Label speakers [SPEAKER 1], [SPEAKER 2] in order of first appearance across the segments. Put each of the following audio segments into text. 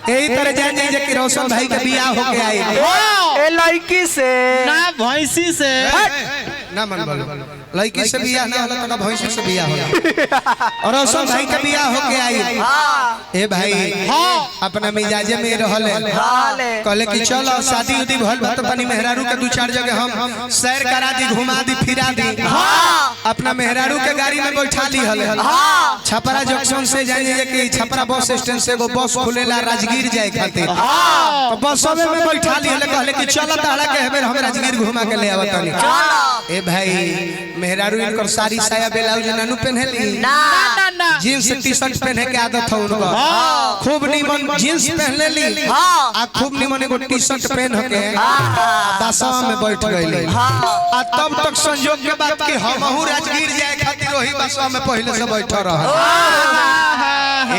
[SPEAKER 1] यही तरह जान जाइए कि रोशन भाई का बियाह होके आई
[SPEAKER 2] ए लड़की से
[SPEAKER 3] ना भैंसी से
[SPEAKER 1] ना मन बोलो लड़की से बियाह ना होला तो भैंसी से बियाह होला और रोशन भाई का बियाह होके आई ए भाई अपना मिजाजे में रहले कहले कि चलो शादी उदी भल भत पानी मेहरारू के दो चार जगह हम सैर करा दी घुमा दी फिरा दी अपना मेहरारू के गाड़ी में बैठा ली हले छपरा जंक्शन से जाइए कि छपरा बस स्टैंड से एगो बस खुलेला राजगीर जाए खातिर तो बस में बैठा ली हले कहले कि चलो ताड़ा के हेबे हम राजगीर घुमा के ले आवतनी ए भाई मेहरारू इनकर साड़ी साया ब्लाउज नानू पहनली
[SPEAKER 2] ना
[SPEAKER 1] जींस टी शर्ट पहने के आदत है उनका खूब निमन जींस पहन ली आ खूब निमन एगो टी शर्ट पहन के बसा में बैठ गईली आ तब तक संजोग के बात कि हमहू राजगीर जाए खातिर वही बसा में पहले से बैठा रहा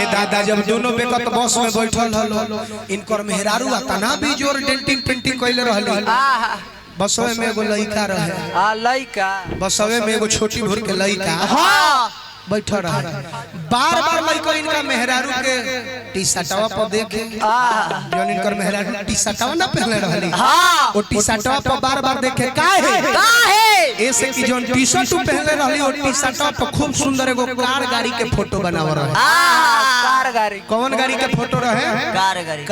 [SPEAKER 1] ए दादा जब दोनों बेकत बस में बैठल हलो इनकर मेहरारू तना भी जोर डेंटिंग पेंटिंग कइले रहली बसवे में एगो लइका रहे
[SPEAKER 2] लइका
[SPEAKER 1] बसवे में एगो छोटी भूर के लइका बैठा रहे बार बार लइका इनका मेहरारू के टी शर्टवा पर देखे जौन इनकर मेहरारू टी शर्टवा ना पहनले रहली ओ टी शर्टवा पर बार बार देखे काहे ऐसे कि जौन टी शर्ट पहनले रहली ओ टी शर्टवा पर खूब सुंदर एगो कार गाड़ी के फोटो बनाव रहे
[SPEAKER 2] कार गाड़ी
[SPEAKER 1] कौन गाड़ी के फोटो रहे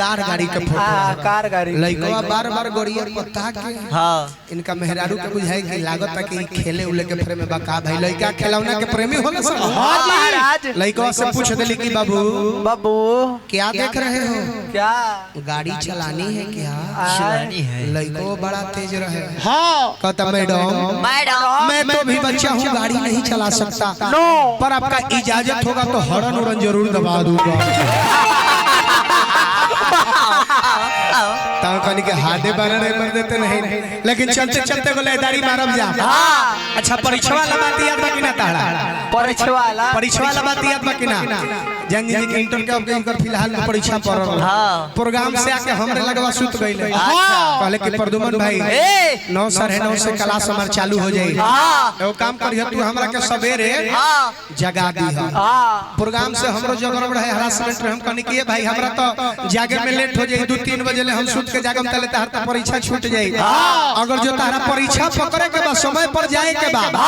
[SPEAKER 1] कार गाड़ी के फोटो
[SPEAKER 2] कार गाड़ी
[SPEAKER 1] लइका बार बार गोड़िया पता के इनका मेहरारू के बुझाई कि लागत है कि खेले उले के प्रेम में बका भाई लइका खिलौना के प्रेमी होला सब लइका से पूछ देली कि बाबू क्या देख रहे हो
[SPEAKER 2] क्या
[SPEAKER 1] गाड़ी चलानी है क्या चलानी है लइको बड़ा तेज रहे कहता मैडम मैं तो भी बच्चा हूँ गाड़ी नहीं चला सकता पर आपका इजाजत होगा तो हरन उड़न जरूर दबा दूंगा कनी के हाथे बनाने कर देते नहीं लेकिन चलते चलते को लेदारी मारब जा अच्छा परीक्षा वाला बात याद बाकी ना ताड़ा परीक्षा वाला बात याद बाकी ना जान जी के इंटर के अब इनकर फिलहाल में परीक्षा पड़ रहा प्रोग्राम से आके हमरे लगवा सुत गइले कहले कि प्रदुमन भाई 9 साढ़े 9 से क्लास हमार चालू हो जाई एगो काम करियो तू हमरा के सवेरे जगा दी प्रोग्राम से हमरो जगरब रहे हरासमेंट रहे हम कहनी कि भाई हमरा तो जागे में लेट हो जाई 2-3 बजे ले हम सुत के जागम तले तहर परीक्षा छूट जाई अगर जो तारा परीक्षा पकड़े के बाद समय पर जाए के बाद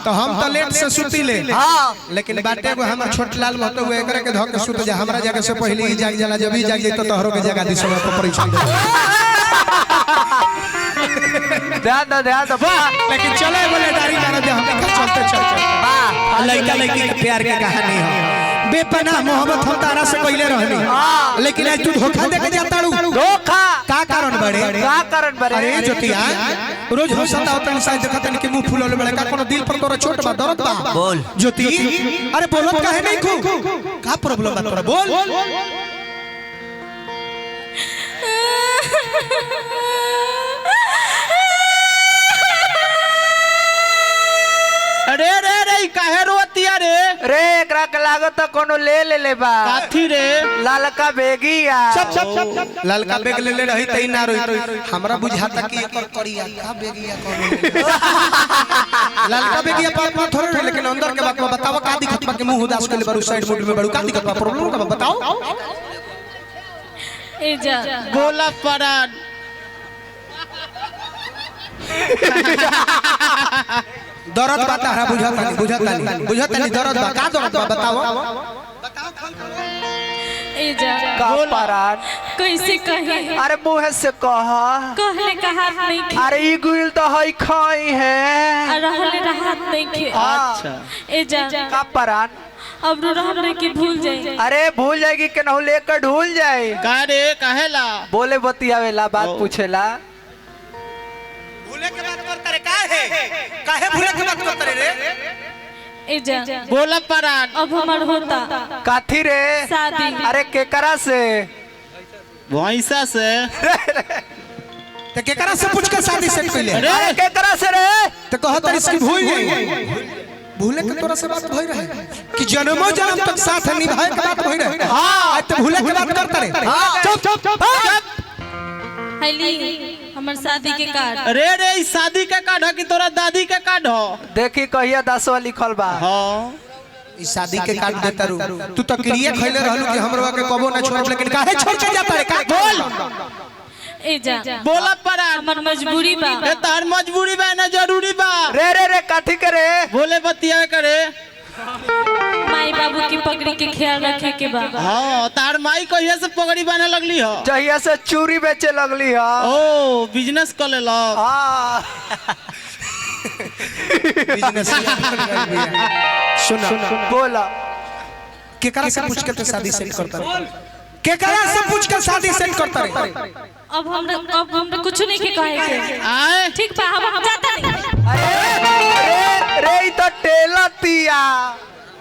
[SPEAKER 1] तो हम तो लेट से सुती ले लेकिन बाटे को हमर छोट लाल महतो हुए एकरे के धक के सुत जा हमरा जगह से पहले ही जाग जाला जब ही जाग जाई तो तोहरो के जगह दी समय पर परीक्षा
[SPEAKER 2] ध्यान दो
[SPEAKER 1] लेकिन चले बोले दारी मारो जा हम चलते लड़का लड़की के प्यार के कहानी है बेपनाह मोहब्बत हम तारा से पहले रहनी लेकिन आज तू धोखा देके जाता धोखा का कारण बड़े अरे ज्योतिया रोज हंसता होता शायद देखत नहीं कि मुंह फूलल बड़े का कोनो दिल पर तोरा चोट बा दर्द बा बोल ज्योति अरे बोलत काहे नहीं को का प्रॉब्लम बा तोरा बोल
[SPEAKER 3] अरे रे रे काहे रोतिया रे
[SPEAKER 2] रे एकरा के लागत कोनो ले बा
[SPEAKER 3] काथी रे
[SPEAKER 2] लालका बेगिया
[SPEAKER 1] चुप लालका बेग ले रही तई ना रोई हमरा बुझाता कि एकर करिया का बेगिया कोनो लालका बेगिया बात मत थोड़े लेकिन अंदर के बात बताओ का दिखत बा के मुंह उदास के बरू साइड मूड में बरू का दिखत बा प्रॉब्लम का बताओ
[SPEAKER 4] ए जा
[SPEAKER 3] गोला परान
[SPEAKER 1] दर्द बता रहा बुझाता नहीं दर्द बा का दर्द बा बताओ
[SPEAKER 4] ए जा
[SPEAKER 2] का परान
[SPEAKER 4] कैसे कहे
[SPEAKER 2] अरे मुंह से
[SPEAKER 4] कहले कहा नहीं खे
[SPEAKER 2] अरे ई गुल तो हई खाई है
[SPEAKER 4] रहले राहत नहीं खे
[SPEAKER 3] अच्छा
[SPEAKER 4] ए जा
[SPEAKER 2] का परान
[SPEAKER 4] अब रहले के भूल जाई
[SPEAKER 2] अरे भूल जाएगी के नहु लेकर ढूल जाए
[SPEAKER 3] का रे कहेला
[SPEAKER 2] बोले बतियावेला बात पूछेला
[SPEAKER 1] भूले के बात करता रे काहे भूले के बात करता रे
[SPEAKER 4] ए जा
[SPEAKER 3] गोला परान
[SPEAKER 4] अब हमार होता
[SPEAKER 2] काथी रे
[SPEAKER 4] शादी
[SPEAKER 2] अरे केकरा से
[SPEAKER 3] भैंसा से
[SPEAKER 1] ते केकरा से पूछ के शादी सेट कइले
[SPEAKER 2] अरे केकरा से रे
[SPEAKER 1] तो कहत इसकी भूल गई भूले के तोरा से बात भई रहे कि जन्मों जन्म तक साथ निभाए के बात भई रहे हां तो भूले के बात करता रे चुप
[SPEAKER 4] हैली हमर शादी के कार्ड
[SPEAKER 3] अरे रे शादी के कार्ड कि तोरा दादी के कार्ड हो
[SPEAKER 2] देखी कहिया 10वां लिखल बा
[SPEAKER 3] हां
[SPEAKER 1] इस शादी के काट देता रू तू तो क्रिया खइले रहलू कि हमरवा के कबो ना छोड़ लेकिन काहे छोड़ के जाता रे का बोल
[SPEAKER 4] ए जा
[SPEAKER 3] बोला परान
[SPEAKER 4] हमर मजबूरी बा
[SPEAKER 3] ए तार मजबूरी बा ना जरूरी बा
[SPEAKER 2] रे काठी करे
[SPEAKER 3] बोले बतिया करे
[SPEAKER 4] माई बाबू की पगड़ी के ख्याल रखे के बा
[SPEAKER 3] हाँ तार माई कहिया से पगड़ी बने लगली हो
[SPEAKER 2] जहिया से चूड़ी बेचे लगली है
[SPEAKER 3] ओ बिजनेस कर ले लो
[SPEAKER 2] हाँ
[SPEAKER 1] बिजनेस सुना
[SPEAKER 2] बोला
[SPEAKER 1] केकरा से पूछ के तो शादी सेट करता रे केकरा से पूछ के शादी सेट करता रे
[SPEAKER 4] अब हमरा कुछ नहीं के कहे के
[SPEAKER 3] आए
[SPEAKER 4] ठीक बा हम जाता नहीं
[SPEAKER 2] रे ई तो टेलतिया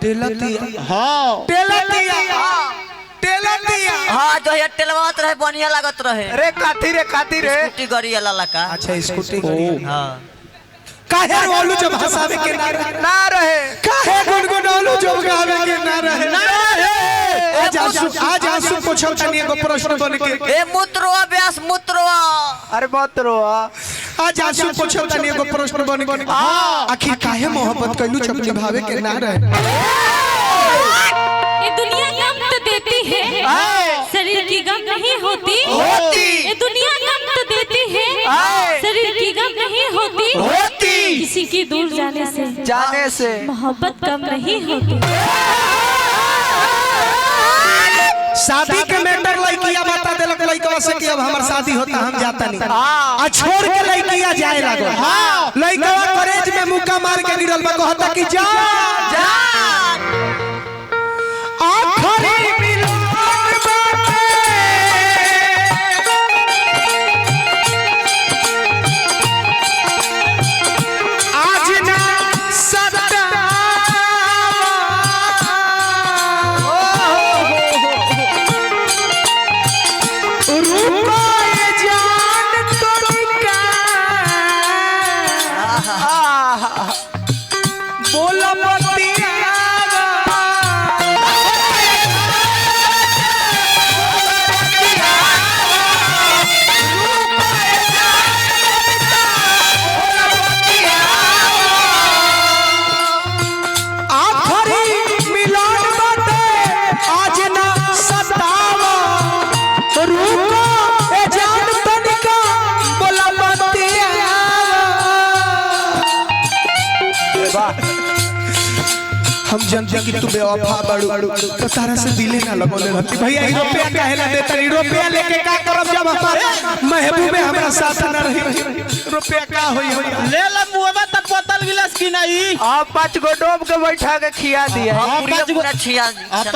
[SPEAKER 1] टेलतिया
[SPEAKER 3] हाँ
[SPEAKER 1] टेलतिया
[SPEAKER 5] हाँ जो ये टेलवात रहे बढ़िया लागत रहे
[SPEAKER 2] रे काठी रे
[SPEAKER 5] स्कूटी गाड़ी लाला का
[SPEAKER 1] अच्छा स्कूटी गाड़ी
[SPEAKER 5] हाँ
[SPEAKER 1] काहे रोलू जब हंसावे के
[SPEAKER 2] ना रहे
[SPEAKER 1] काहे गुनगुनालू जब गावे के ना रहे आज आंसू पूछो तनी एगो प्रश्न बन के
[SPEAKER 5] ए मूत्रवा व्यास मूत्रवा
[SPEAKER 2] अरे मत रो
[SPEAKER 1] आज आंसू पूछो तनी एगो प्रश्न बन के आखिर काहे मोहब्बत कैलू जब निभावे के ना रहे
[SPEAKER 4] ये दुनिया गम तो देती है शरीर की गम नहीं होती ये दुनिया गम तो देती है शरीर की गम नहीं होती किसी की दूर जाने से मोहब्बत कम नहीं होती
[SPEAKER 1] शादी के मैटर लड़किया बता देलक लड़कवा से कि अब हमार शादी होता हम जाता नहीं आ छोड़ के लड़किया जाए लागो लड़कवा कॉलेज में मुक्का मार के गिरल बा कहता कि जा आखरी मिलन बाटे आज ना सदा रुपाए जान तोड़का बोला बतिया हम जानते कि तू बेवफा बाड़ू तो तारा से दिले ना लगोले रहती भैया ई रुपया काहे ना देता ई रुपया लेके का करब जब हमारे महबूबे हमरा साथ ना रही रुपया का होई
[SPEAKER 3] ले ला मुंहवा त बोतल गिलास की नहीं
[SPEAKER 2] आप 5 गो डोब के बैठा के खिया दिया
[SPEAKER 3] हाँ,
[SPEAKER 5] पूरा छिया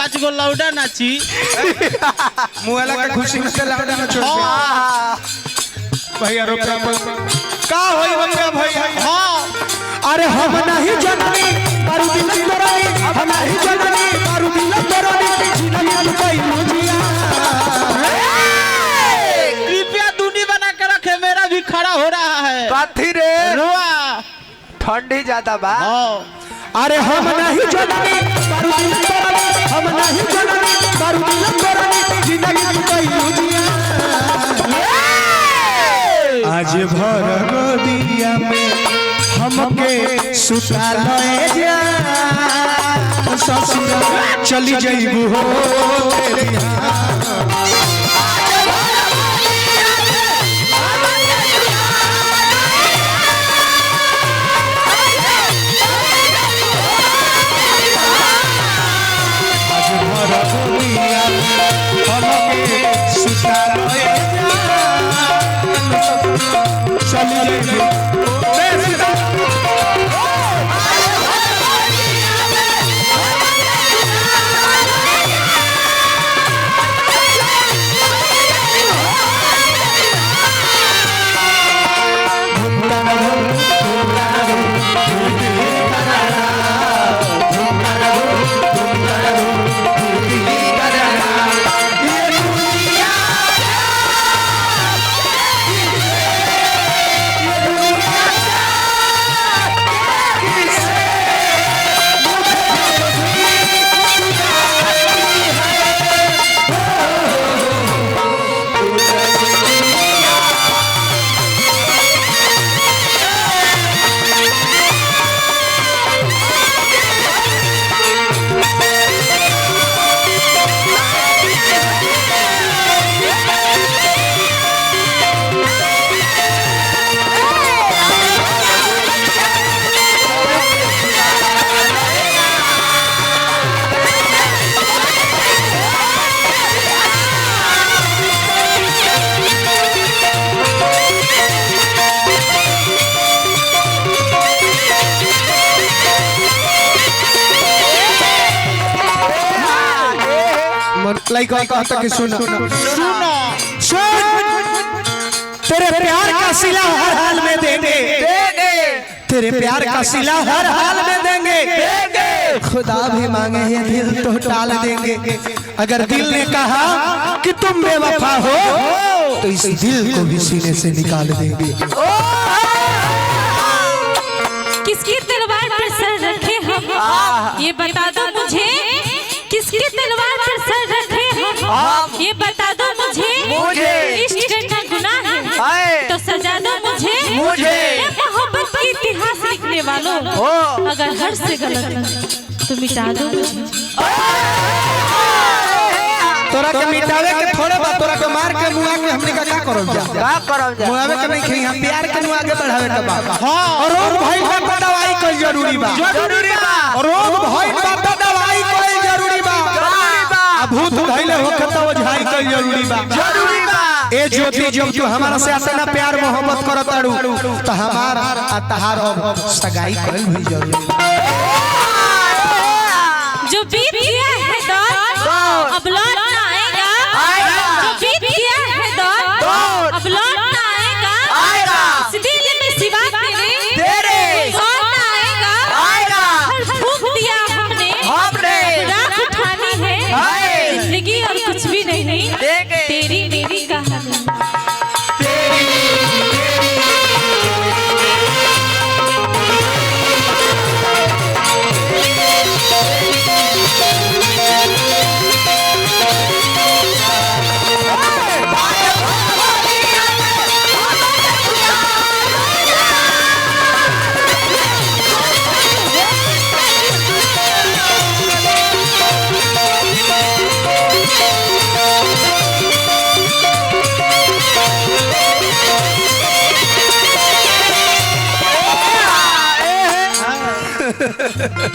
[SPEAKER 3] 5 गो लौडा नाची
[SPEAKER 1] मुआला के खुशी में लौटा ना छोड़ भैया रुपया का होई भैया
[SPEAKER 3] हाँ
[SPEAKER 1] अरे हम नहीं जननी मारू दिल तोरानी हम नहीं जननी मारू दिल तोरानी जिंदगी तू कोई मुझिया
[SPEAKER 3] कृपया दूनी बना के रखे मेरा भी खड़ा हो रहा है
[SPEAKER 2] काठी रे
[SPEAKER 3] रुआ
[SPEAKER 2] ठंडी ज्यादा बा
[SPEAKER 1] अरे हम नहीं जननी मारू दिल तोरानी हम नहीं जननी मारू दिल तोरानी जिंदगी तू कोई मुझिया आज भर गोदिया में हमके सुता लए जा ससुर चली जाइबू हो तेरे यहाँ आज भर गोदिया हमके सुता लए जा चली जाइबू लड़का कहता कि सुन
[SPEAKER 3] सुनो
[SPEAKER 1] तेरे प्यार का सिला हर हाल में देंगे तेरे प्यार का सिला हर हाल में देंगे खुदा भी मांगे ये दिल तो टाल देंगे अगर दिल ने कहा कि तुम बेवफा हो तो इस दिल को भी सीने से निकाल देंगे।
[SPEAKER 4] किसकी तलवार पर सर रखे हम ये बता दो मुझे किसकी तलवार पर सर रखे हम ये बता दो मुझे इश्क करना गुनाह है तो सजा दो मुझे मोहब्बत की इतिहास लिखने वालों अगर हर से गलत तो मिटा दो
[SPEAKER 1] तोरा के मिटावे के थोड़े बात तोरा के मार के मुआ के हमने का करब जा मुआवे के नहीं खई हम प्यार के आगे बढ़ावे के बा हां और रोग भइल बा तो दवाई कोई जरूरी बा और रोग भइल बा तो दवाई कोई जरूरी बा अब भूत धइले होखे तो ओझाई कोई जरूरी बा ए ज्योति जब तू हमारा से इतना प्यार मोहब्बत करताड़ू तो हमार आ तहार अब सगाई कइल भी जरूरी
[SPEAKER 4] जो बीत गया है दौर अब लौट ना आएगा जो बीत गया है दौर अब लौट ना आएगा इस दिल में सिवा तेरे कौन ना आएगा हर फूंक दिया हमने राख उठानी है जिंदगी और कुछ भी नहीं तेरी मेरी कहानी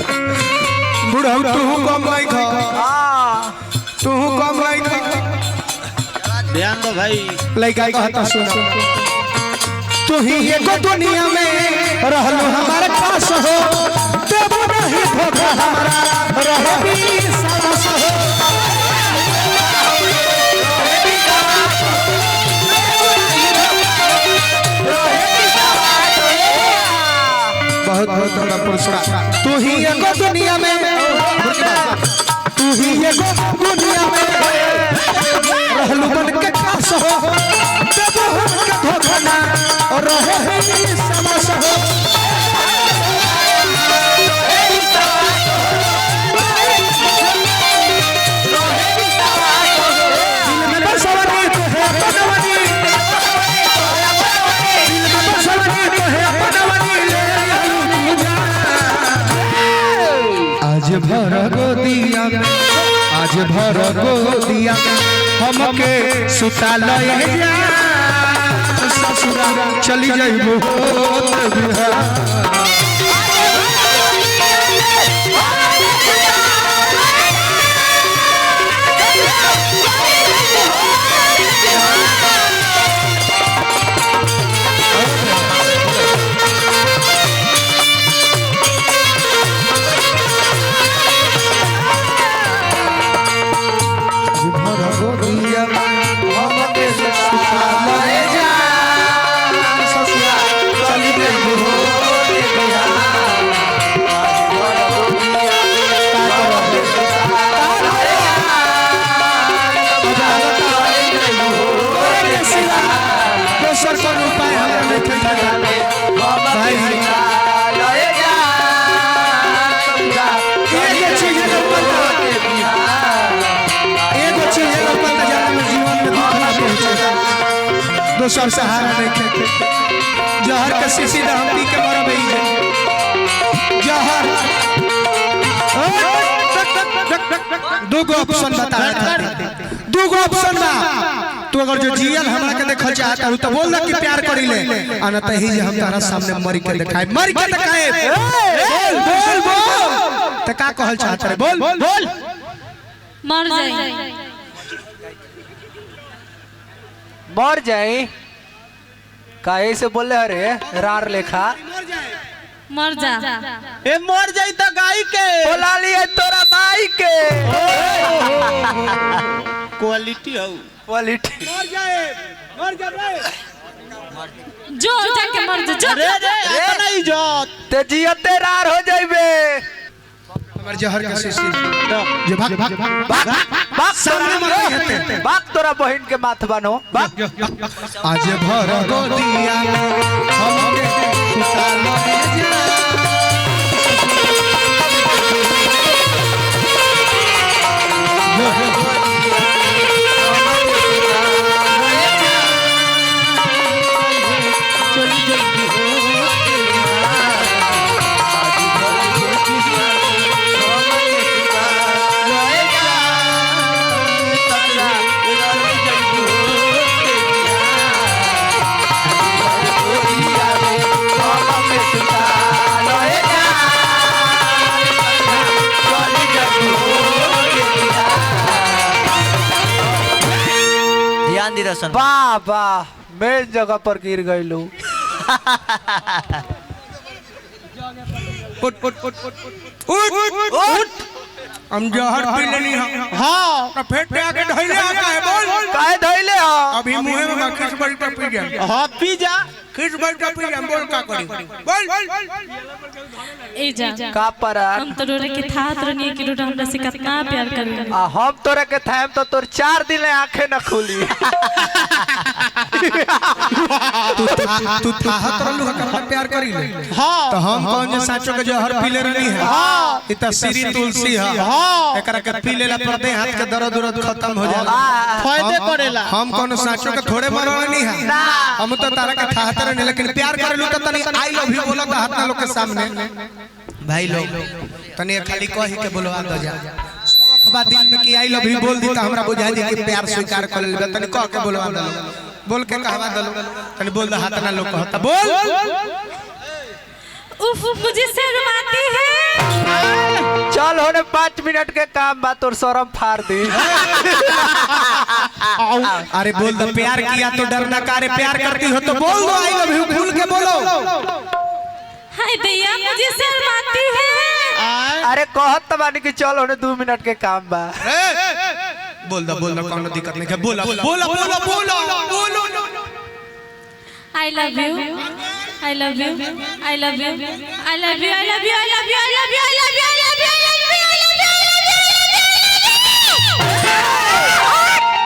[SPEAKER 1] बुढ़ा तू कम नहीं खा तू कम नहीं खा
[SPEAKER 3] ध्यान दो भाई
[SPEAKER 1] लड़का कहता सुना तू ही एगो दुनिया में रहलो हमारे पास हो देबो नहीं धोखा हमारा रहबी सास हो बहुत बहुत बड़ा पुरस्कार तू ही एगो दुनिया में तू ही एगो दुनिया में रहलू बन के खास हो देबो हमके धोखा ना और रहे ही समस हो दिल में बसवनी तो है बनवनी दिल में बसवनी तो है बनवनी ले आज भर गोदिया में आज भर गोदिया हमके सुता लए जा ससुरा चली जाइबो दोसर सहारा देखे जहर के शीशी हम पी के मरब जहर दूगो ऑप्शन बता दूगो ऑप्शन बा तू अगर जो जियल हमरा के देखल चाहता हूं तो बोल ना कि प्यार करी ले आना त ही हम तारा सामने मर के दिखाए बोल बोल बोल त का कहल चाहत रे बोल बोल
[SPEAKER 4] मर जाए
[SPEAKER 2] मर जाए काहे से बोले अरे रार लेखा
[SPEAKER 4] मर जा
[SPEAKER 3] ए मर जाई त गाई के
[SPEAKER 2] बोला लिए तोरा माई के
[SPEAKER 3] क्वालिटी हो
[SPEAKER 2] क्वालिटी।
[SPEAKER 4] जो जाके मर जा जो
[SPEAKER 3] अरे रे इतना इज्जत
[SPEAKER 2] ते जियते रार हो जाइबे।
[SPEAKER 1] हमर जहर के शीशी जे भाग भाग
[SPEAKER 2] बाक
[SPEAKER 1] सामने मर हेते
[SPEAKER 2] बाक तोरा बहिन के माथ बानो बाक।
[SPEAKER 1] आज भर गोदिया हमके सुता लए जा
[SPEAKER 5] ध्यान दी रोशन
[SPEAKER 2] वाह वाह मेन जगह पर गिर गइलू।
[SPEAKER 1] उठ हम जहर पी लेनी
[SPEAKER 3] हां
[SPEAKER 1] तो पेट पे आके ढइले आका है बोल
[SPEAKER 2] काहे धइले हो?
[SPEAKER 1] अभी मुंह में खिस बलटा पी गया
[SPEAKER 3] हां पी जा
[SPEAKER 1] खिस बलटा पी गया बोल का करी बोल
[SPEAKER 4] ए जा
[SPEAKER 2] का परान
[SPEAKER 4] हम तो रोरे के था तरनी के रोरा हमरा से कितना प्यार करे।
[SPEAKER 2] हम तोरा के थाम तो तोर 4 दिन ले आंखें न खुली।
[SPEAKER 1] तू थाहत रहलू का प्यार करी ले
[SPEAKER 3] हां
[SPEAKER 1] तो हम कौन जे साचो के जहर पी ले रहनी है ई त श्री तुलसी है एकरा के पी लेला पर दे हाथ के दर्द उर्द खत्म हो जाला
[SPEAKER 3] फायदे करेला।
[SPEAKER 1] हम कौन साचो के थोड़े मरवानी है हम तो तारा के थाहत रहनी लेकिन प्यार करलू त तनी आई लव यू बोला त हाथ लोग के सामने भाई लोग तनी खाली कही के बोलवा दो जा शौक बा दिल में कि आई लव यू बोल दी त हमरा बुझा जी कि प्यार स्वीकार कर ले तनी कह के बोलवा दो बोल के कहवा दो तनी बोल दो हाथ ना लोग कहता बोल
[SPEAKER 4] उफ मुझे शर्माती है।
[SPEAKER 2] चल होने 5 मिनट के काम बा तोर शर्म फाड़ दी।
[SPEAKER 1] अरे बोल दो प्यार किया तो डरना कारे प्यार करती हो तो बोल दो आई लव यू खुल के बोलो
[SPEAKER 4] हाय भैया मुझे शर्माती है।
[SPEAKER 2] अरे कहत त बानी कि चल होने 2 मिनट के काम बा।
[SPEAKER 1] बोल दो कोनो दिक्कत नहीं है बोला बोला बोला बोला बोलो
[SPEAKER 4] I love you I love you I love you I love you I love you I love you I love you I love you